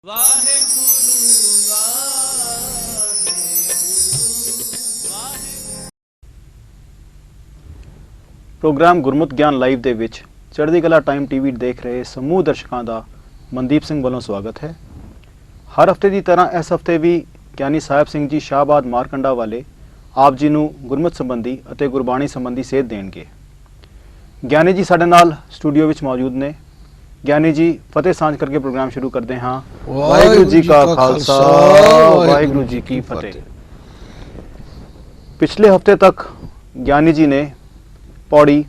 Waheguru Waheguru. Programme ਗੁਰਮਤਿ ਗਿਆਨ live ਦੇ ਵਿੱਚ ਚੜ੍ਹਦੀ ਕਲਾ ਟਾਈਮ ਟੀਵੀ ਦੇਖ ਰਹੇ ਸਮੂਹ ਦਰਸ਼ਕਾਂ ਦਾ ਮਨਦੀਪ ਸਿੰਘ ਵੱਲੋਂ ਸਵਾਗਤ ਹੈ। ਹਰ ਹਫਤੇ ਦੀ ਤਰ੍ਹਾਂ ਇਸ ਹਫਤੇ ਵੀ ਗਿਆਨੀ ਸਾਹਿਬ ਸਿੰਘ ਜੀ ਸ਼ਾਹਬਾਦ ਮਾਰਕੰਡਾ ਵਾਲੇ ਆਪ ਜੀ ਨੂੰ ਗੁਰਮਤਿ ਸੰਬੰਧੀ ਅਤੇ ਗੁਰਬਾਣੀ ਸੰਬੰਧੀ ਸੇਧ ਦੇਣਗੇ। ਗਿਆਨੀ ਜੀ ਸਾਡੇ ਨਾਲ ਸਟੂਡੀਓ ਵਿੱਚ ਮੌਜੂਦ ਨੇ। ਗਿਆਨੀ ਜੀ ਫਤਿਹ ਸਾਂਝ ਕਰਕੇ ਪ੍ਰੋਗਰਾਮ ਸ਼ੁਰੂ ਕਰਦੇ ਹਾਂ। ਵਾਹਿਗੁਰੂ ਜੀ ਕਾ ਖਾਲਸਾ ਵਾਹਿਗੁਰੂ ਜੀ ਕੀ ਫਤਿਹ। ਪਿਛਲੇ ਹਫਤੇ ਤੱਕ ਗਿਆਨੀ ਜੀ ਨੇ ਪੌੜੀ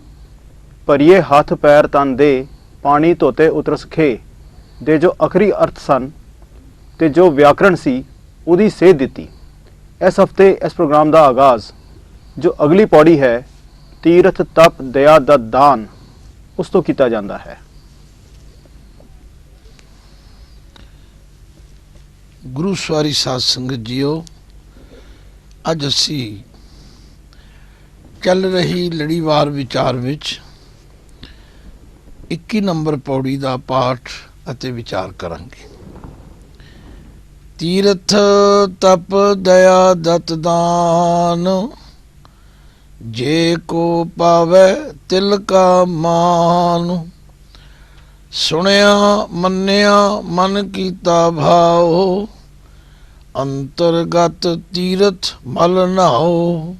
ਭਰੀਏ ਹੱਥ ਪੈਰ ਤਨ ਦੇ ਪਾਣੀ ਧੋਤੇ ਉਤਰਸ ਖੇ ਦੇ ਜੋ ਅਖਰੀ ਅਰਥ ਸਨ ਤੇ ਜੋ ਵਿਆਕਰਣ ਸੀ ਉਹਦੀ ਸੇਧ ਦਿੱਤੀ। ਇਸ ਹਫਤੇ ਇਸ ਪ੍ਰੋਗਰਾਮ ਦਾ ਆਗਾਜ਼ ਜੋ ਅਗਲੀ ਪੌੜੀ ਹੈ ਤੀਰਥ ਤਪ ਦਇਆ ਦਾ ਦਾਨ ਉਸ ਤੋਂ ਕੀਤਾ ਜਾਂਦਾ ਹੈ। ਗੁਰੂ ਸਵਾਰੀ ਸਾਧ ਸੰਗਤ ਜੀਓ, ਅੱਜ ਅਸੀਂ ਚੱਲ ਰਹੀ ਲੜੀਵਾਰ ਵਿਚਾਰ ਵਿੱਚ 21 ਨੰਬਰ ਪੌੜੀ ਦਾ ਪਾਠ ਅਤੇ ਵਿਚਾਰ ਕਰਾਂਗੇ। ਤੀਰਥ ਤਪ ਦਇਆ ਦਤ ਦਾਨ, ਜੇ ਕੋ ਪਾਵੈ ਤਿਲ ਕਾ ਮਾਨ। ਸੁਣਿਆ ਮੰਨਿਆ ਮਨ ਕੀਤਾ ਭਾਉ, ਅੰਤਰਗਤ ਤੀਰਥ ਮਲ ਨਾਉ।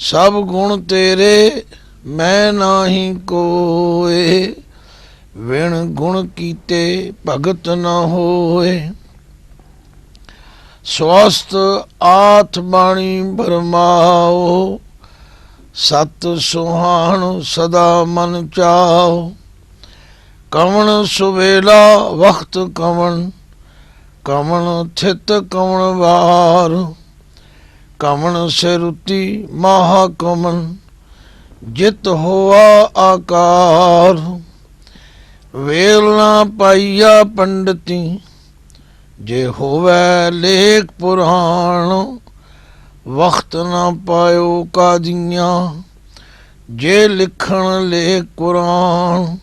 ਸਭ ਗੁਣ ਤੇਰੇ ਮੈਂ ਨਾਹੀ ਕੋਏ, ਵਿਣ ਗੁਣ ਕੀਤੇ ਭਗਤ ਨ ਹੋਏ। ਸਵਸਤ ਆਠ ਬਾਣੀ ਬਰਮਾਓ, ਸਤ ਸੁਹਾਣ ਸਦਾ ਮਨ ਚਾਓ। ਕਵਣ ਸੁਵੇਲਾ ਵਖਤ ਕਵਣ, ਕਵਣ ਥਿਤ ਕਵਣ ਵਾਰ। ਕਵਣ ਸਿਰੁਤੀ ਮਹਾ ਕਵਣ, ਜਿਤ ਹੋਆ ਆਕਾਰ। ਵੇਲ ਨਾ ਪਾਈਆ ਪੰਡਤੀ, ਜੇ ਹੋਵੈ ਲੇਖ ਪੁਰਾਣ। ਵਖਤ ਨਾ ਪਾਇਓ ਕਾਦੀਆਂ, ਜੇ ਲਿਖਣ ਲੇਖ ਕੁਰਾਨ।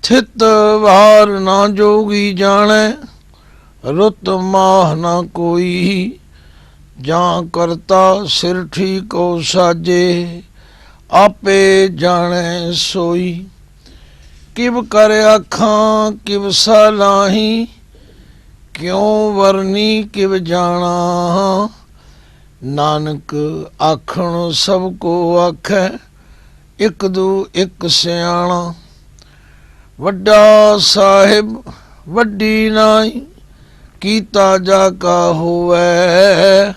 ਥਿਤ ਵਾਰ ਨਾ ਜੋਗੀ ਜਾਣੈ, ਰੁੱਤ ਮਾਹ ਨਾ ਕੋਈ। ਜਾਂ ਕਰਤਾ ਸਿਰ ਠੀਕੋ ਸਾਜੇ, ਆਪੇ ਜਾਣੈ ਸੋਈ। ਕਿਵ ਕਰ ਆਖਾਂ ਕਿਵ ਸਲਾਹੀ, ਕਿਉ ਵਰਨੀ ਕਿਵ ਜਾਣਾ। ਨਾਨਕ ਆਖਣ ਸਭ ਕੋ ਆਖੈ, ਇਕ ਦੂ ਇਕ ਸਿਆਣਾ। ਵੱਡਾ ਸਾਹਿਬ ਵੱਡੀ ਨਾਈ, ਕੀਤਾ ਜਾ ਕਾ ਹੋਵੈ।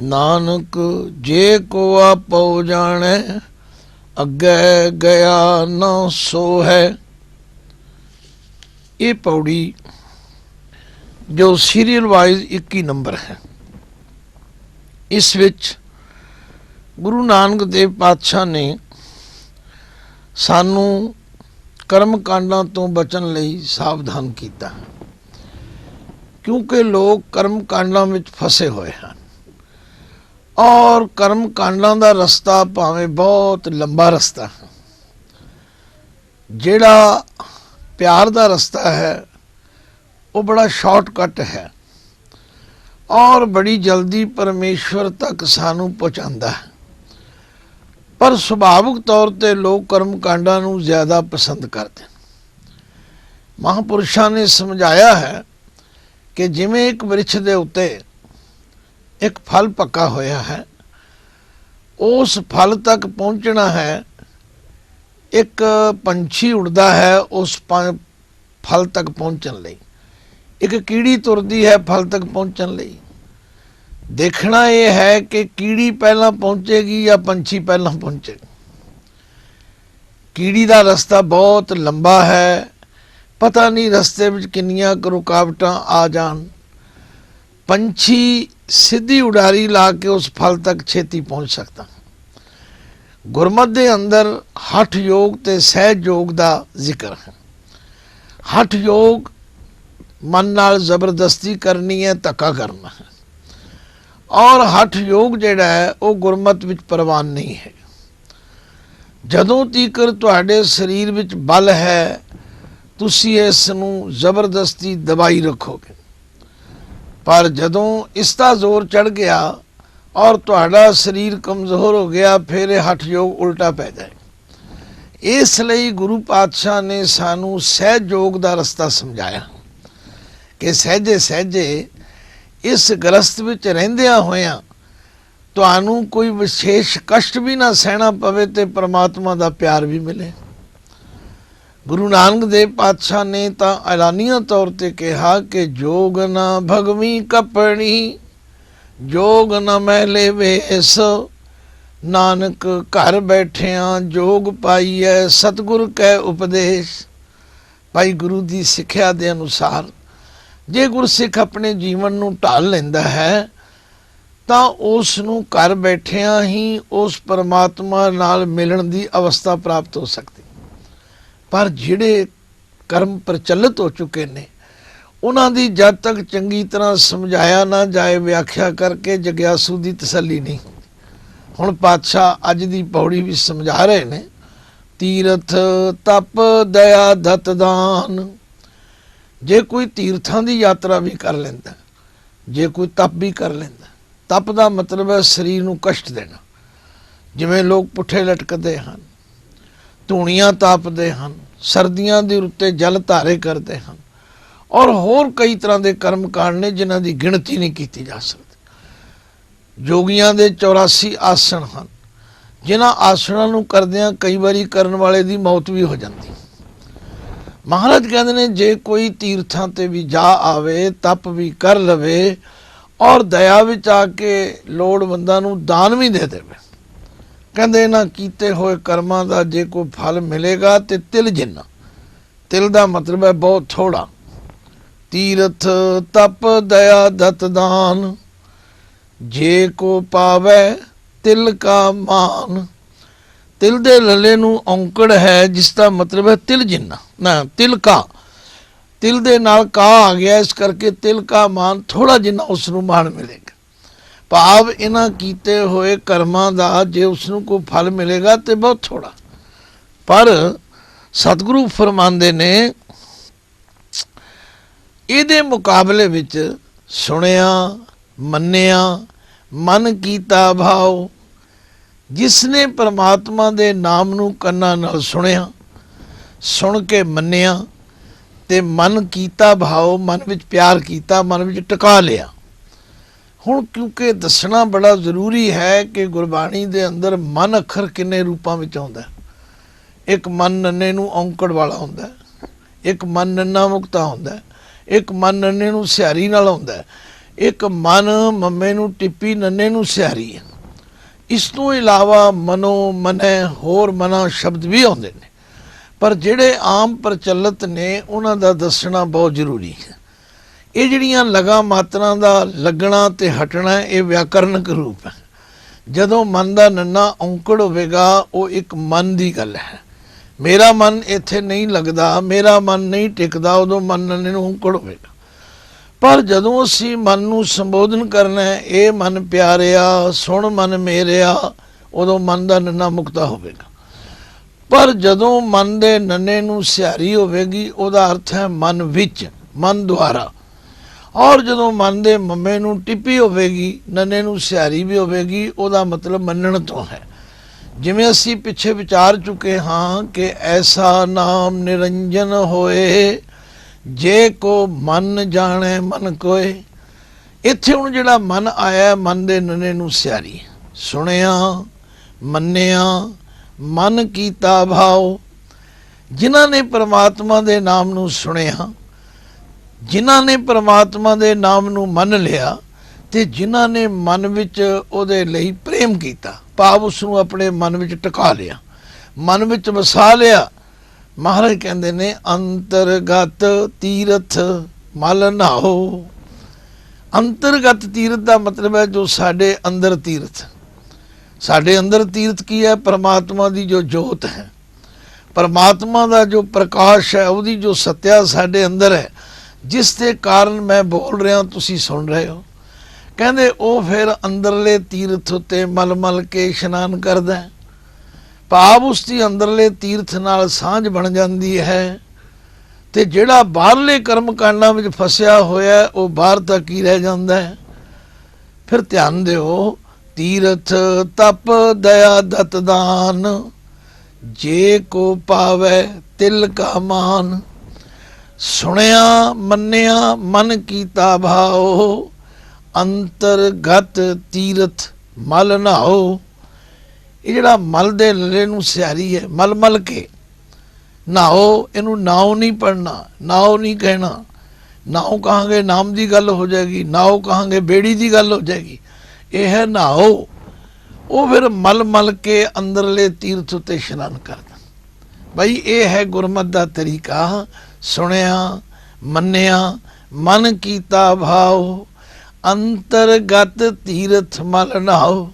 ਨਾਨਕ ਜੇ ਕੋ ਆਪੋ ਜਾਣੈ, ਅੱਗੇ ਗਿਆ ਨਾ ਸੋ ਹੈ। ਇਹ ਪੌੜੀ ਜੋ ਸੀਰੀਅਲ ਵਾਈਜ਼ 21 ਨੰਬਰ ਹੈ, ਇਸ ਵਿੱਚ ਗੁਰੂ ਨਾਨਕ ਦੇਵ ਪਾਤਸ਼ਾਹ ਨੇ ਸਾਨੂੰ ਕਰਮ ਕਾਂਡਾਂ ਤੋਂ ਬਚਣ ਲਈ ਸਾਵਧਾਨ ਕੀਤਾ, ਕਿਉਂਕਿ ਲੋਕ ਕਰਮ ਕਾਂਡਾਂ ਵਿੱਚ ਫਸੇ ਹੋਏ ਹਨ। ਔਰ ਕਰਮ ਕਾਂਡਾਂ ਦਾ ਰਸਤਾ ਭਾਵੇਂ ਬਹੁਤ ਲੰਬਾ ਰਸਤਾ ਹੈ, ਜਿਹੜਾ ਪਿਆਰ ਦਾ ਰਸਤਾ ਹੈ ਉਹ ਬੜਾ ਸ਼ਾਰਟਕਟ ਹੈ ਔਰ ਬੜੀ ਜਲਦੀ ਪਰਮੇਸ਼ਵਰ ਤੱਕ ਸਾਨੂੰ ਪਹੁੰਚਾਉਂਦਾ ਹੈ। ਪਰ ਸੁਭਾਵਿਕ ਤੌਰ ਤੇ ਲੋਕ ਕਰਮ ਕਾਂਡਾਂ ਨੂੰ ਜ਼ਿਆਦਾ ਪਸੰਦ ਕਰਦੇ ਹਨ। ਮਹਾਂਪੁਰਸ਼ਾਂ ਨੇ ਸਮਝਾਇਆ ਹੈ ਕਿ ਜਿਵੇਂ ਇੱਕ ਬ੍ਰਿਛ ਦੇ ਉੱਤੇ ਇੱਕ ਫਲ ਪੱਕਾ ਹੋਇਆ ਹੈ, ਉਸ ਫਲ ਤੱਕ ਪਹੁੰਚਣਾ ਹੈ। ਇੱਕ ਪੰਛੀ ਉੜਦਾ ਹੈ ਉਸ ਫਲ ਤੱਕ ਪਹੁੰਚਣ ਲਈ, ਇੱਕ ਕੀੜੀ ਤੁਰਦੀ ਹੈ ਫਲ ਤੱਕ ਪਹੁੰਚਣ ਲਈ। ਦੇਖਣਾ ਇਹ ਹੈ ਕਿ ਕੀੜੀ ਪਹਿਲਾਂ ਪਹੁੰਚੇਗੀ ਜਾਂ ਪੰਛੀ ਪਹਿਲਾਂ ਪਹੁੰਚੇਗਾ। ਕੀੜੀ ਦਾ ਰਸਤਾ ਬਹੁਤ ਲੰਬਾ ਹੈ, ਪਤਾ ਨਹੀਂ ਰਸਤੇ ਵਿੱਚ ਕਿੰਨੀਆਂ ਕੁ ਰੁਕਾਵਟਾਂ ਆ ਜਾਣ। ਪੰਛੀ ਸਿੱਧੀ ਉਡਾਰੀ ਲਾ ਕੇ ਉਸ ਫਲ ਤੱਕ ਛੇਤੀ ਪਹੁੰਚ ਸਕਦਾ। ਗੁਰਮਤਿ ਦੇ ਅੰਦਰ ਹਠ ਯੋਗ ਤੇ ਸਹਿਜ ਯੋਗ ਦਾ ਜ਼ਿਕਰ ਹੈ। ਹਠ ਯੋਗ ਮਨ ਨਾਲ ਜ਼ਬਰਦਸਤੀ ਕਰਨੀ ਹੈ, ਧੱਕਾ ਕਰਨਾ ਹੈ। ਔਰ ਹਠ ਯੋਗ ਜਿਹੜਾ ਹੈ ਉਹ ਗੁਰਮਤਿ ਵਿੱਚ ਪ੍ਰਵਾਨ ਨਹੀਂ ਹੈ। ਜਦੋਂ ਤੀਕਰ ਤੁਹਾਡੇ ਸਰੀਰ ਵਿੱਚ ਬਲ ਹੈ, ਤੁਸੀਂ ਇਸ ਨੂੰ ਜ਼ਬਰਦਸਤੀ ਦਬਾਈ ਰੱਖੋਗੇ। ਪਰ ਜਦੋਂ ਇਸ ਦਾ ਜ਼ੋਰ ਚੜ ਗਿਆ ਔਰ ਤੁਹਾਡਾ ਸਰੀਰ ਕਮਜ਼ੋਰ ਹੋ ਗਿਆ, ਫਿਰ ਇਹ ਹਠ ਯੋਗ ਉਲਟਾ ਪੈ ਜਾਏ। ਇਸ ਲਈ ਗੁਰੂ ਪਾਤਸ਼ਾਹ ਨੇ ਸਾਨੂੰ ਸਹਿਜ ਯੋਗ ਦਾ ਰਸਤਾ ਸਮਝਾਇਆ ਕਿ ਸਹਿਜੇ ਸਹਿਜੇ ਇਸ ਗ੍ਰਸਤ ਵਿੱਚ ਰਹਿੰਦਿਆਂ ਹੋਇਆਂ ਤੁਹਾਨੂੰ ਕੋਈ ਵਿਸ਼ੇਸ਼ ਕਸ਼ਟ ਵੀ ਨਾ ਸਹਿਣਾ ਪਵੇ ਤੇ ਪ੍ਰਮਾਤਮਾ ਦਾ ਪਿਆਰ ਵੀ ਮਿਲੇ। ਗੁਰੂ ਨਾਨਕ ਦੇਵ ਪਾਤਸ਼ਾਹ ਨੇ ਤਾਂ ਐਲਾਨੀਆ ਤੌਰ ਤੇ ਕਿਹਾ ਕਿ ਜੋਗ ਨਾ ਭਗਵੀ ਕਪੜੀ, ਜੋਗ ਨਾ ਮੈਲੇ ਵੇਸ, ਨਾਨਕ ਘਰ ਬੈਠਿਆਂ ਜੋਗ ਪਾਈਐ ਸਤਿਗੁਰ ਕੈ ਉਪਦੇਸ਼। ਭਾਈ ਗੁਰੂ ਦੀ ਸਿੱਖਿਆ ਦੇ ਅਨੁਸਾਰ ਜੇ ਗੁਰਸਿੱਖ ਆਪਣੇ ਜੀਵਨ ਨੂੰ ਢਾਲ ਲੈਂਦਾ ਹੈ ਤਾਂ ਉਸ ਨੂੰ ਘਰ ਬੈਠਿਆਂ ਹੀ ਉਸ ਪਰਮਾਤਮਾ ਨਾਲ ਮਿਲਣ ਦੀ ਅਵਸਥਾ ਪ੍ਰਾਪਤ ਹੋ ਸਕਦੀ। ਪਰ ਜਿਹੜੇ ਕਰਮ ਪ੍ਰਚਲਿਤ ਹੋ ਚੁੱਕੇ ਨੇ ਉਹਨਾਂ ਦੀ ਜਦ ਤੱਕ ਚੰਗੀ ਤਰ੍ਹਾਂ ਸਮਝਾਇਆ ਨਾ ਜਾਏ, ਵਿਆਖਿਆ ਕਰਕੇ ਜਗਿਆਸੂ ਦੀ ਤਸੱਲੀ ਨਹੀਂ। ਹੁਣ ਪਾਤਸ਼ਾਹ ਅੱਜ ਦੀ ਪੌੜੀ ਵੀ ਸਮਝਾ ਰਹੇ ਨੇ, ਤੀਰਥ ਤਪ ਦਇਆ ਦਤ ਦਾਨ। ਜੇ ਕੋਈ ਤੀਰਥਾਂ ਦੀ ਯਾਤਰਾ ਵੀ ਕਰ ਲੈਂਦਾ, ਜੇ ਕੋਈ ਤਪ ਵੀ ਕਰ ਲੈਂਦਾ, ਤਪ ਦਾ ਮਤਲਬ ਹੈ ਸਰੀਰ ਨੂੰ ਕਸ਼ਟ ਦੇਣਾ। ਜਿਵੇਂ ਲੋਕ ਪੁੱਠੇ ਲਟਕਦੇ ਹਨ, ਧੂਣੀਆਂ ਤਾਪਦੇ ਹਨ, ਸਰਦੀਆਂ ਦੇ ਉੱਤੇ ਜਲ ਧਾਰੇ ਕਰਦੇ ਹਨ, ਔਰ ਹੋਰ ਕਈ ਤਰ੍ਹਾਂ ਦੇ ਕਰਮ ਕਾਂਡ ਨੇ ਜਿਨ੍ਹਾਂ ਦੀ ਗਿਣਤੀ ਨਹੀਂ ਕੀਤੀ ਜਾ ਸਕਦੀ। ਜੋਗੀਆਂ ਦੇ 84 ਆਸਣ ਹਨ, ਜਿਨ੍ਹਾਂ ਆਸਣਾਂ ਨੂੰ ਕਰਦਿਆਂ ਕਈ ਵਾਰੀ ਕਰਨ ਵਾਲੇ ਦੀ ਮੌਤ ਵੀ ਹੋ ਜਾਂਦੀ। ਮਹਾਰਾਜ ਕਹਿੰਦੇ ਨੇ ਜੇ ਕੋਈ ਤੀਰਥਾਂ ਤੇ ਵੀ ਜਾ ਆਵੇ, ਤਪ ਵੀ ਕਰ ਲਵੇ ਔਰ ਦਇਆ ਵਿੱਚ ਆ ਕੇ ਲੋੜਵੰਦਾਂ ਨੂੰ ਦਾਨ ਵੀ ਦੇ ਦੇਵੇ, ਕਹਿੰਦੇ ਇਹਨਾਂ ਕੀਤੇ ਹੋਏ ਕਰਮਾਂ ਦਾ ਜੇ ਕੋਈ ਫਲ ਮਿਲੇਗਾ ਤੇ ਤਿਲ ਜਿੰਨਾ। ਤਿਲ ਦਾ ਮਤਲਬ ਹੈ ਬਹੁਤ ਥੋੜਾ। ਤੀਰਥ ਤਪ ਦਇਆ ਦਤ ਦਾਨ, ਜੇ ਕੋ ਪਾਵੇ ਤਿਲ ਕਾ ਮਾਨ। ਤਿਲ ਦੇ ਲੱਲੇ ਨੂੰ ਔਂਕੜ ਹੈ ਜਿਸ ਦਾ ਮਤਲਬ ਹੈ ਤਿਲ ਜਿੰਨਾ, ਨਾ ਤਿਲ ਕਾ, ਤਿਲ ਦੇ ਨਾਲ ਕਾ ਆ ਗਿਆ, ਇਸ ਕਰਕੇ ਤਿਲ ਕਾ ਮਾਨ, ਥੋੜਾ ਜਿੰਨਾ ਉਸ ਨੂੰ ਮਾਣ ਮਿਲੇਗਾ। ਭਾਵ ਇਹਨਾਂ ਕੀਤੇ ਹੋਏ ਕਰਮਾਂ ਦਾ ਜੇ ਉਸ ਨੂੰ ਕੋਈ ਫਲ ਮਿਲੇਗਾ ਤੇ ਬਹੁਤ ਥੋੜਾ। ਪਰ ਸਤਿਗੁਰੂ ਫਰਮਾਉਂਦੇ ਨੇ ਇਹਦੇ ਮੁਕਾਬਲੇ ਵਿੱਚ ਸੁਣਿਆ ਮੰਨਿਆ ਮਨ ਕੀਤਾ ਭਾਵ। ਜਿਸ ਨੇ ਪਰਮਾਤਮਾ ਦੇ ਨਾਮ ਨੂੰ ਕੰਨਾਂ ਨਾਲ ਸੁਣਿਆ, ਸੁਣ ਕੇ ਮੰਨਿਆ ਤੇ ਮਨ ਕੀਤਾ ਭਾਵ, ਮਨ ਵਿੱਚ ਪਿਆਰ ਕੀਤਾ, ਮਨ ਵਿੱਚ ਟਿਕਾ ਲਿਆ। ਹੁਣ ਕਿਉਂਕਿ ਦੱਸਣਾ ਬੜਾ ਜ਼ਰੂਰੀ ਹੈ ਕਿ ਗੁਰਬਾਣੀ ਦੇ ਅੰਦਰ ਮਨ ਅੱਖਰ ਕਿੰਨੇ ਰੂਪਾਂ ਵਿੱਚ ਆਉਂਦਾ। ਇੱਕ ਮਨ ਨੰਨੇ ਨੂੰ ਔਂਕੜ ਵਾਲਾ ਹੁੰਦਾ, ਇੱਕ ਮਨ ਨੰਨਾ ਮੁਕਤਾ ਹੁੰਦਾ, ਇੱਕ ਮਨ ਨੰਨੇ ਨੂੰ ਸਿਹਾਰੀ ਨਾਲ ਆਉਂਦਾ, ਇੱਕ ਮਨ ਮੰਮੇ ਨੂੰ ਟਿੱਪੀ ਨੰਨੇ ਨੂੰ ਸਿਹਾਰੀ ਹੈ। ਇਸ ਤੋਂ ਇਲਾਵਾ ਮਨੋ ਮਨੈ ਹੋਰ ਮਨਾ ਸ਼ਬਦ ਵੀ ਆਉਂਦੇ ਨੇ, ਪਰ ਜਿਹੜੇ ਆਮ ਪ੍ਰਚਲਿਤ ਨੇ ਉਹਨਾਂ ਦਾ ਦੱਸਣਾ ਬਹੁਤ ਜ਼ਰੂਰੀ ਹੈ। ਇਹ ਜਿਹੜੀਆਂ ਲਗਾ ਮਾਤਰਾਂ ਦਾ ਲੱਗਣਾ ਤੇ ਹਟਣਾ ਇਹ ਵਿਆਕਰਨਕ ਰੂਪ ਹੈ। ਜਦੋਂ ਮਨ ਦਾ ਨੰਨਾ ਔਂਕੜ ਹੋਵੇਗਾ ਉਹ ਇੱਕ ਮਨ ਦੀ ਗੱਲ ਹੈ। ਮੇਰਾ ਮਨ ਇੱਥੇ ਨਹੀਂ ਲੱਗਦਾ, ਮੇਰਾ ਮਨ ਨਹੀਂ ਟਿਕਦਾ, ਉਦੋਂ ਮਨ ਨੰਨੇ ਨੂੰ ਔਂਕੜ ਹੋਵੇਗਾ। ਪਰ ਜਦੋਂ ਅਸੀਂ ਮਨ ਨੂੰ ਸੰਬੋਧਨ ਕਰਨਾ ਹੈ, ਇਹ ਮਨ ਪਿਆਰਿਆ ਸੁਣ ਮਨ ਮੇਰਿਆ, ਉਦੋਂ ਮਨ ਦਾ ਨੰਨਾ ਮੁਕਤਾ ਹੋਵੇਗਾ। ਪਰ ਜਦੋਂ ਮਨ ਦੇ ਨੰਨੇ ਨੂੰ ਸਿਹਾਰੀ ਹੋਵੇਗੀ ਉਹਦਾ ਅਰਥ ਹੈ ਮਨ ਵਿੱਚ, ਮਨ ਦੁਆਰਾ। ਔਰ ਜਦੋਂ ਮਨ ਦੇ ਮੰਮੇ ਨੂੰ ਟਿੱਪੀ ਹੋਵੇਗੀ, ਨੰਨੇ ਨੂੰ ਸਿਹਾਰੀ ਵੀ ਹੋਵੇਗੀ, ਉਹਦਾ ਮਤਲਬ ਮੰਨਣ ਤੋਂ ਹੈ। ਜਿਵੇਂ ਅਸੀਂ ਪਿੱਛੇ ਵਿਚਾਰ ਚੁੱਕੇ ਹਾਂ ਕਿ ਐਸਾ ਨਾਮ ਨਿਰੰਜਨ ਹੋਏ, ਜੇ ਕੋ ਮਨ ਜਾਣੇ ਮਨ ਕੋਏ। ਇੱਥੇ ਹੁਣ ਜਿਹੜਾ ਮਨ ਆਇਆ, ਮਨ ਦੇ ਨੰਨੇ ਨੂੰ ਸਿਹਾਰੀ, ਸੁਣਿਆ ਮੰਨਿਆ ਮਨ ਕੀਤਾ ਭਾਵ। ਜਿਨ੍ਹਾਂ ਨੇ ਪਰਮਾਤਮਾ ਦੇ ਨਾਮ ਨੂੰ ਸੁਣਿਆ, ਜਿਨ੍ਹਾਂ ਨੇ ਪਰਮਾਤਮਾ ਦੇ ਨਾਮ ਨੂੰ ਮੰਨ ਲਿਆ ਤੇ ਜਿਨ੍ਹਾਂ ਨੇ ਮਨ ਵਿੱਚ ਉਹਦੇ ਲਈ ਪ੍ਰੇਮ ਕੀਤਾ, ਭਾਵ ਉਸ ਨੂੰ ਆਪਣੇ ਮਨ ਵਿੱਚ ਟਿਕਾ ਲਿਆ, ਮਨ ਵਿੱਚ ਵਸਾ ਲਿਆ। ਮਹਾਰਾਜ ਕਹਿੰਦੇ ਨੇ ਅੰਤਰਗਤ ਤੀਰਥ ਮਲ ਨਾਓ। ਅੰਤਰਗਤ ਤੀਰਥ ਦਾ ਮਤਲਬ ਹੈ ਜੋ ਸਾਡੇ ਅੰਦਰ ਤੀਰਥ। ਸਾਡੇ ਅੰਦਰ ਤੀਰਥ ਕੀ ਹੈ? ਪਰਮਾਤਮਾ ਦੀ ਜੋ ਜੋਤ ਹੈ, ਪਰਮਾਤਮਾ ਦਾ ਜੋ ਪ੍ਰਕਾਸ਼ ਹੈ, ਉਹਦੀ ਜੋ ਸੱਤਿਆ ਸਾਡੇ ਅੰਦਰ ਹੈ, ਜਿਸ ਦੇ ਕਾਰਨ ਮੈਂ ਬੋਲ ਰਿਹਾ, ਤੁਸੀਂ ਸੁਣ ਰਹੇ ਹੋ। ਕਹਿੰਦੇ ਉਹ ਫਿਰ ਅੰਦਰਲੇ ਤੀਰਥ ਉੱਤੇ ਮਲ ਮਲ ਕੇ ਇਸ਼ਨਾਨ ਕਰਦਾ, ਭਾਵ ਉਸ ਦੀ ਅੰਦਰਲੇ ਤੀਰਥ ਨਾਲ ਸਾਂਝ ਬਣ ਜਾਂਦੀ ਹੈ। ਤੇ ਜਿਹੜਾ ਬਾਹਰਲੇ ਕਰਮ ਕਾਂਡਾਂ ਵਿੱਚ ਫਸਿਆ ਹੋਇਆ ਉਹ ਬਾਹਰ ਤੱਕ ਹੀ ਰਹਿ ਜਾਂਦਾ ਹੈ। ਫਿਰ ਧਿਆਨ ਦਿਓ, ਤੀਰਥ ਤਪ ਦਇਆ ਦਤ ਦਾਨ, ਜੇ ਕੋ ਪਾਵੈ ਤਿਲ ਕਾ ਮਾਨ। ਸੁਣਿਆ ਮੰਨਿਆ ਮਨ ਕੀਤਾ ਭਾਓ, ਅੰਤਰਗਤ ਤੀਰਥ ਮਲ ਨਹਾਓ। ਇਹ ਜਿਹੜਾ ਮਲ ਦੇ ਲੱਲੇ ਨੂੰ ਸਿਆਰੀ ਹੈ, ਮਲ ਮਲ ਕੇ ਨਹਾਓ। ਇਹਨੂੰ ਨਾਉ ਨਹੀਂ ਪੜਨਾ, ਨਾਉ ਨਹੀਂ ਕਹਿਣਾ। ਨਾਉ ਕਹਾਂਗੇ ਨਾਮ ਦੀ ਗੱਲ ਹੋ ਜਾਏਗੀ, ਨਾਉ ਕਹਾਂਗੇ ਬੇੜੀ ਦੀ ਗੱਲ ਹੋ ਜਾਏਗੀ। ਇਹ ਹੈ ਨਹਾਓ। ਉਹ ਫਿਰ ਮਲ ਮਲ ਕੇ ਅੰਦਰਲੇ ਤੀਰਥ ਉੱਤੇ ਇਸ਼ਨਾਨ ਕਰਦਾ। ਬਈ ਇਹ ਹੈ ਗੁਰਮਤ ਦਾ ਤਰੀਕਾ। ਸੁਣਿਆ ਮੰਨਿਆ ਮਨ ਕੀਤਾ ਭਾਓ, ਅੰਤਰਗਤ ਤੀਰਥ ਮਲ ਨਹਾਓ।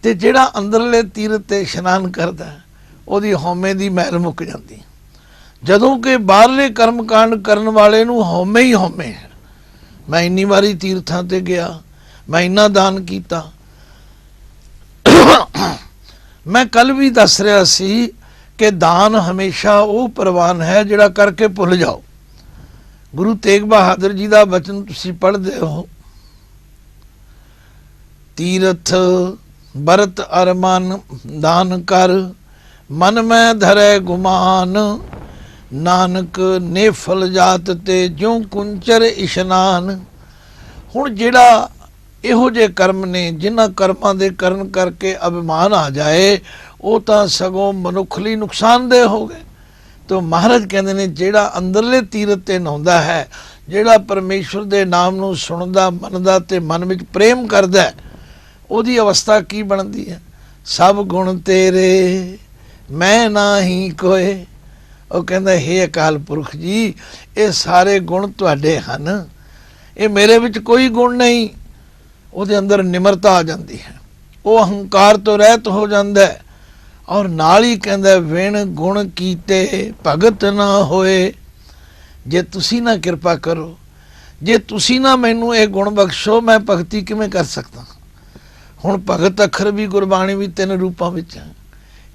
ਤੇ ਜਿਹੜਾ ਅੰਦਰਲੇ ਤੀਰਥ ਤੇ ਇਸ਼ਨਾਨ ਕਰਦਾ ਉਹਦੀ ਹਉਮੈ ਦੀ ਮੈਲ ਮੁੱਕ ਜਾਂਦੀ। ਜਦੋਂ ਕਿ ਬਾਹਰਲੇ ਕਰਮ ਕਾਂਡ ਕਰਨ ਵਾਲੇ ਨੂੰ ਹਉਮੈ ਹੀ ਹਉਮੈ ਹੈ। ਮੈਂ ਇੰਨੀ ਵਾਰੀ ਤੀਰਥਾਂ ਤੇ ਗਿਆ, ਮੈਂ ਇੰਨਾ ਦਾਨ ਕੀਤਾ। ਮੈਂ ਕੱਲ ਵੀ ਦੱਸ ਰਿਹਾ ਸੀ ਕਿ ਦਾਨ ਹਮੇਸ਼ਾ ਉਹ ਪ੍ਰਵਾਨ ਹੈ ਜਿਹੜਾ ਕਰਕੇ ਭੁੱਲ ਜਾਓ। ਗੁਰੂ ਤੇਗ ਬਹਾਦਰ ਜੀ ਦਾ ਬਚਨ ਤੁਸੀਂ ਪੜ੍ਹਦੇ ਹੋ, ਤੀਰਥ ਬਰਤ ਅਰ ਮਨ ਦਾਨ ਕਰ, ਮਨ ਮੈਂ ਧਰੈ ਗੁਮਾਨ। ਨਾਨਕ ਨੇਫਲ ਜਾਤ ਤੇ ਜਿਉ ਕੁੰਚਰ ਇਸ਼ਨਾਨ। ਹੁਣ ਜਿਹੜਾ ਇਹੋ ਜਿਹੇ ਕਰਮ ਨੇ, ਜਿਨ੍ਹਾਂ ਕਰਮਾਂ ਦੇ ਕਰਨ ਕਰਕੇ ਅਭਿਮਾਨ ਆ ਜਾਏ, ਉਹ ਤਾਂ ਸਗੋਂ ਮਨੁੱਖ ਲਈ ਨੁਕਸਾਨਦੇਹ ਹੋ ਗਏ। ਤਾਂ ਮਹਾਰਾਜ ਕਹਿੰਦੇ ਨੇ ਜਿਹੜਾ ਅੰਦਰਲੇ ਤੀਰਥ ਤੇ ਨਹਾਉਂਦਾ ਹੈ, ਜਿਹੜਾ ਪਰਮੇਸ਼ਵਰ ਦੇ ਨਾਮ ਨੂੰ ਸੁਣਦਾ ਮੰਨਦਾ ਤੇ ਮਨ ਵਿੱਚ ਪ੍ਰੇਮ ਕਰਦਾ, ਉਹਦੀ ਅਵਸਥਾ ਕੀ ਬਣਦੀ ਹੈ? ਸਭ ਗੁਣ ਤੇਰੇ ਮੈਂ ਨਾਹੀ ਕੋਏ। ਉਹ ਕਹਿੰਦਾ ਹੇ ਅਕਾਲ ਪੁਰਖ ਜੀ, ਇਹ ਸਾਰੇ ਗੁਣ ਤੁਹਾਡੇ ਹਨ, ਇਹ ਮੇਰੇ ਵਿੱਚ ਕੋਈ ਗੁਣ ਨਹੀਂ। ਉਹਦੇ ਅੰਦਰ ਨਿਮਰਤਾ ਆ ਜਾਂਦੀ ਹੈ, ਉਹ ਅਹੰਕਾਰ ਤੋਂ ਰਹਿਤ ਹੋ ਜਾਂਦਾ ਹੈ। ਔਰ ਨਾਲ ਹੀ ਕਹਿੰਦਾ ਵਿਣ ਗੁਣ ਕੀਤੇ ਭਗਤ ਨਾ ਹੋਏ। ਜੇ ਤੁਸੀਂ ਨਾ ਕਿਰਪਾ ਕਰੋ, ਜੇ ਤੁਸੀਂ ਨਾ ਮੈਨੂੰ ਇਹ ਗੁਣ ਬਖਸ਼ੋ, ਮੈਂ ਭਗਤੀ ਕਿਵੇਂ ਕਰ ਸਕਦਾ? ਹੁਣ ਭਗਤ ਅੱਖਰ ਵੀ ਗੁਰਬਾਣੀ ਵੀ 3 ਰੂਪਾਂ ਵਿੱਚ ਹੈ।